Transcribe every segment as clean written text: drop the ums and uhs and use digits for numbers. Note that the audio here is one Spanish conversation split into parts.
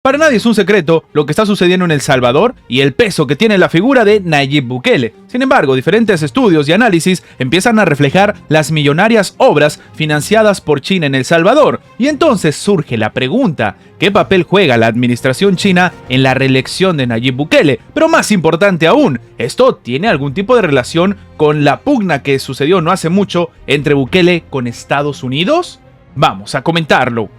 Para nadie es un secreto lo que está sucediendo en El Salvador y el peso que tiene la figura de Nayib Bukele. Sin embargo, diferentes estudios y análisis empiezan a reflejar las millonarias obras financiadas por China en El Salvador. Y entonces surge la pregunta: ¿qué papel juega la administración china en la reelección de Nayib Bukele? Pero más importante aún, ¿esto tiene algún tipo de relación con la pugna que sucedió no hace mucho entre Bukele con Estados Unidos? Vamos a comentarlo.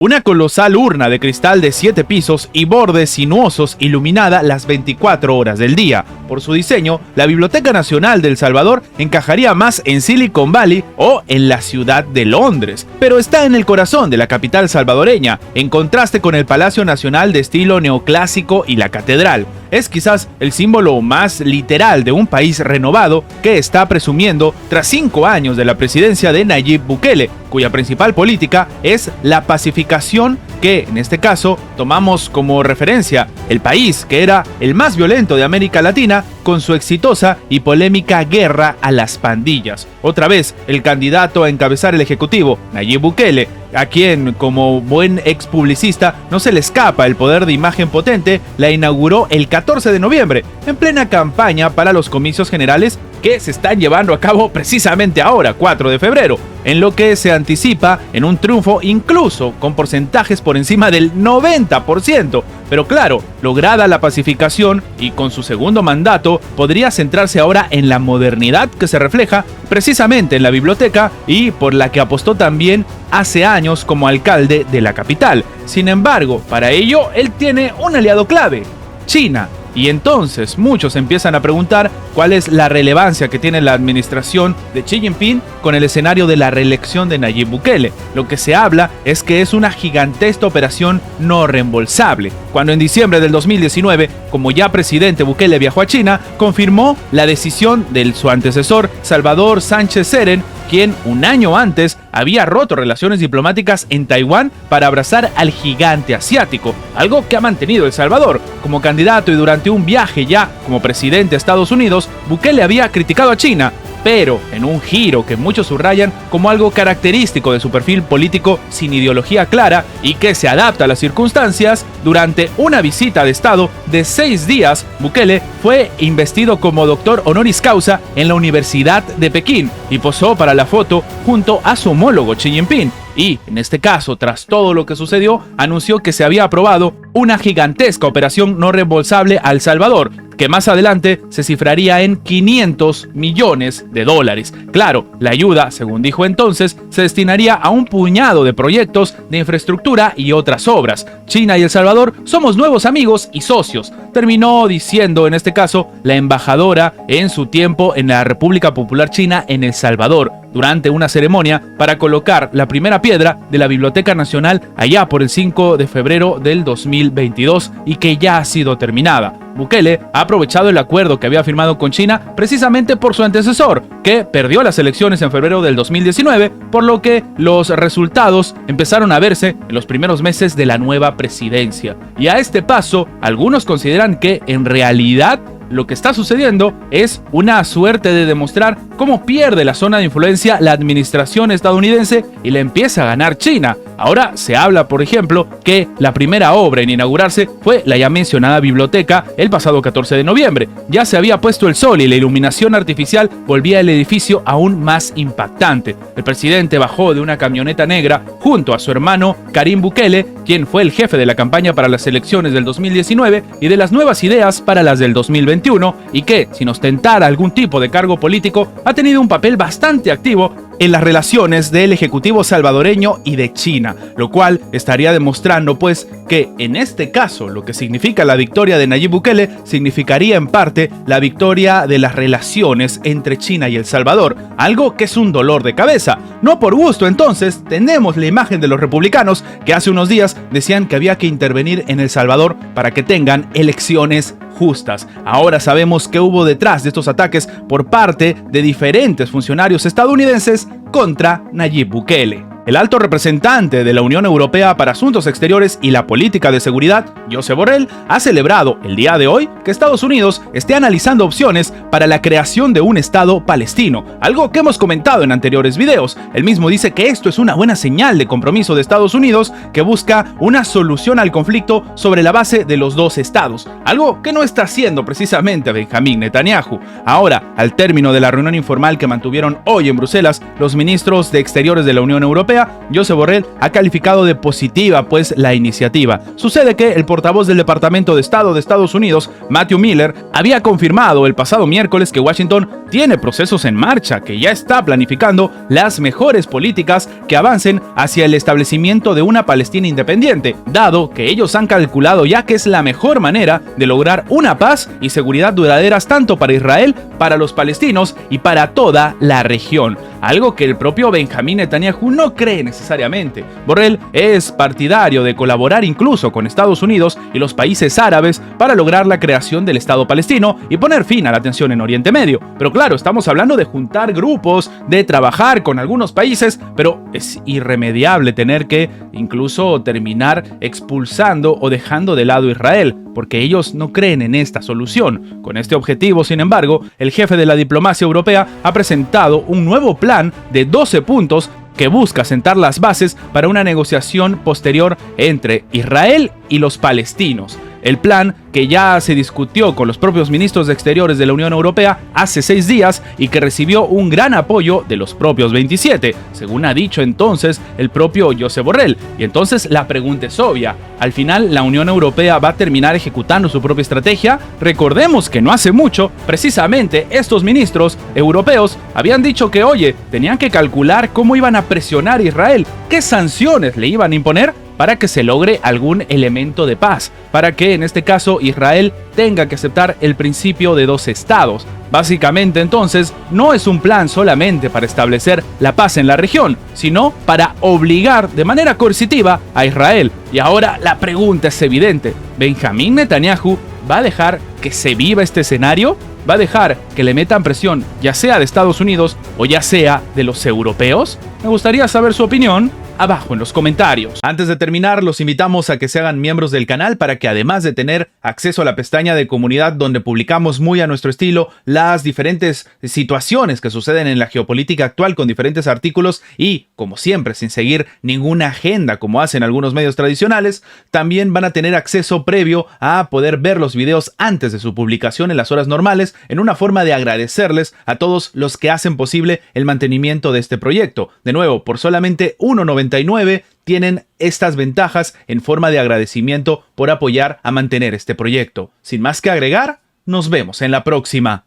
Una colosal urna de cristal de 7 pisos y bordes sinuosos iluminada las 24 horas del día. Por su diseño, la Biblioteca Nacional de El Salvador encajaría más en Silicon Valley o en la ciudad de Londres, pero está en el corazón de la capital salvadoreña, en contraste con el Palacio Nacional de estilo neoclásico y la catedral. Es quizás el símbolo más literal de un país renovado que está presumiendo tras 5 años de la presidencia de Nayib Bukele, cuya principal política es la pacificación, que en este caso tomamos como referencia el país que era el más violento de América Latina con su exitosa y polémica guerra a las pandillas. Otra vez, el candidato a encabezar el ejecutivo, Nayib Bukele, a quien como buen ex publicista no se le escapa el poder de imagen potente, la inauguró el 14 de noviembre, en plena campaña para los comicios generales que se están llevando a cabo precisamente ahora, 4 de febrero, en lo que se anticipa en un triunfo incluso con porcentajes por encima del 90%. Pero claro, lograda la pacificación y con su segundo mandato, podría centrarse ahora en la modernidad que se refleja precisamente en la biblioteca y por la que apostó también hace años como alcalde de la capital. Sin embargo, para ello, él tiene un aliado clave: China. Y entonces muchos empiezan a preguntar cuál es la relevancia que tiene la administración de Xi Jinping con el escenario de la reelección de Nayib Bukele. Lo que se habla es que es una gigantesca operación no reembolsable. Cuando en diciembre del 2019, como ya presidente, Bukele viajó a China, confirmó la decisión de su antecesor, Salvador Sánchez Seren, quien un año antes había roto relaciones diplomáticas en Taiwán para abrazar al gigante asiático, algo que ha mantenido El Salvador. Como candidato y durante un viaje ya como presidente a Estados Unidos, Bukele había criticado a China, pero en un giro que muchos subrayan como algo característico de su perfil político sin ideología clara y que se adapta a las circunstancias. Durante una visita de Estado de 6 días, Bukele fue investido como doctor honoris causa en la Universidad de Pekín y posó para la foto junto a su homólogo Xi Jinping. Y, en este caso, tras todo lo que sucedió, anunció que se había aprobado una gigantesca operación no reembolsable a El Salvador, que más adelante se cifraría en $500 millones. Claro, la ayuda, según dijo entonces, se destinaría a un puñado de proyectos de infraestructura y otras obras. China y El Salvador somos nuevos amigos y socios, terminó diciendo en este caso la embajadora en su tiempo en la República Popular China en El Salvador, durante una ceremonia para colocar la primera piedra de la Biblioteca Nacional allá por el 5 de febrero del 2022 y que ya ha sido terminada. Bukele ha aprovechado el acuerdo que había firmado con China precisamente por su antecesor, que perdió las elecciones en febrero del 2019, por lo que los resultados empezaron a verse en los primeros meses de la nueva presidencia. Y a este paso, algunos consideran que en realidad lo que está sucediendo es una suerte de demostrar cómo pierde la zona de influencia la administración estadounidense y le empieza a ganar China. Ahora se habla, por ejemplo, que la primera obra en inaugurarse fue la ya mencionada biblioteca el pasado 14 de noviembre. Ya se había puesto el sol y la iluminación artificial volvía el edificio aún más impactante. El presidente bajó de una camioneta negra junto a su hermano Karim Bukele, quien fue el jefe de la campaña para las elecciones del 2019 y de las nuevas ideas para las del 2021, y que, sin ostentar algún tipo de cargo político, ha tenido un papel bastante activo en las relaciones del ejecutivo salvadoreño y de China, lo cual estaría demostrando pues que en este caso lo que significa la victoria de Nayib Bukele significaría en parte la victoria de las relaciones entre China y El Salvador, algo que es un dolor de cabeza. No por gusto entonces tenemos la imagen de los republicanos que hace unos días decían que había que intervenir en El Salvador para que tengan elecciones justas. Ahora sabemos qué hubo detrás de estos ataques por parte de diferentes funcionarios estadounidenses contra Nayib Bukele. el alto representante de la Unión Europea para Asuntos Exteriores y la Política de Seguridad, Josep Borrell, ha celebrado el día de hoy que Estados Unidos esté analizando opciones para la creación de un Estado palestino, algo que hemos comentado en anteriores videos. Él mismo dice que esto es una buena señal de compromiso de Estados Unidos, que busca una solución al conflicto sobre la base de los dos estados, algo que no está haciendo precisamente Benjamín Netanyahu. Ahora, al término de la reunión informal que mantuvieron hoy en Bruselas, los ministros de Exteriores de la Unión Europea, Josep Borrell, ha calificado de positiva pues la iniciativa. Sucede que el portavoz del Departamento de Estado de Estados Unidos, Matthew Miller, había confirmado el pasado miércoles que Washington tiene procesos en marcha, que ya está planificando las mejores políticas que avancen hacia el establecimiento de una Palestina independiente, dado que ellos han calculado ya que es la mejor manera de lograr una paz y seguridad duraderas tanto para Israel, para los palestinos y para toda la región, algo que el propio Benjamín Netanyahu no cree necesariamente. Borrell es partidario de colaborar incluso con Estados Unidos y los países árabes para lograr la creación del Estado palestino y poner fin a la tensión en Oriente Medio. Pero claro, estamos hablando de juntar grupos, de trabajar con algunos países, pero es irremediable tener que incluso terminar expulsando o dejando de lado a Israel, porque ellos no creen en esta solución. Con este objetivo, sin embargo, el jefe de la diplomacia europea ha presentado un nuevo plan de 12 puntos que busca sentar las bases para una negociación posterior entre Israel y los palestinos. El plan, que ya se discutió con los propios ministros de Exteriores de la Unión Europea hace 6 días y que recibió un gran apoyo de los propios 27, según ha dicho entonces el propio Josep Borrell. Y entonces la pregunta es obvia: ¿al final la Unión Europea va a terminar ejecutando su propia estrategia? Recordemos que no hace mucho, precisamente estos ministros europeos habían dicho que, oye, tenían que calcular cómo iban a presionar a Israel, qué sanciones le iban a imponer para que se logre algún elemento de paz, para que en este caso Israel tenga que aceptar el principio de 2 estados. Básicamente entonces no es un plan solamente para establecer la paz en la región, sino para obligar de manera coercitiva a Israel. Y ahora la pregunta es evidente: ¿Benjamín Netanyahu va a dejar que se viva este escenario? ¿Va a dejar que le metan presión, ya sea de Estados Unidos o ya sea de los europeos? Me gustaría saber su opinión abajo en los comentarios. Antes de terminar, los invitamos a que se hagan miembros del canal para que, además de tener acceso a la pestaña de comunidad donde publicamos muy a nuestro estilo las diferentes situaciones que suceden en la geopolítica actual con diferentes artículos y, como siempre, sin seguir ninguna agenda como hacen algunos medios tradicionales, también van a tener acceso previo a poder ver los videos antes de su publicación en las horas normales, en una forma de agradecerles a todos los que hacen posible el mantenimiento de este proyecto. De nuevo, por solamente $1.99 tienen estas ventajas en forma de agradecimiento por apoyar a mantener este proyecto. Sin más que agregar, nos vemos en la próxima.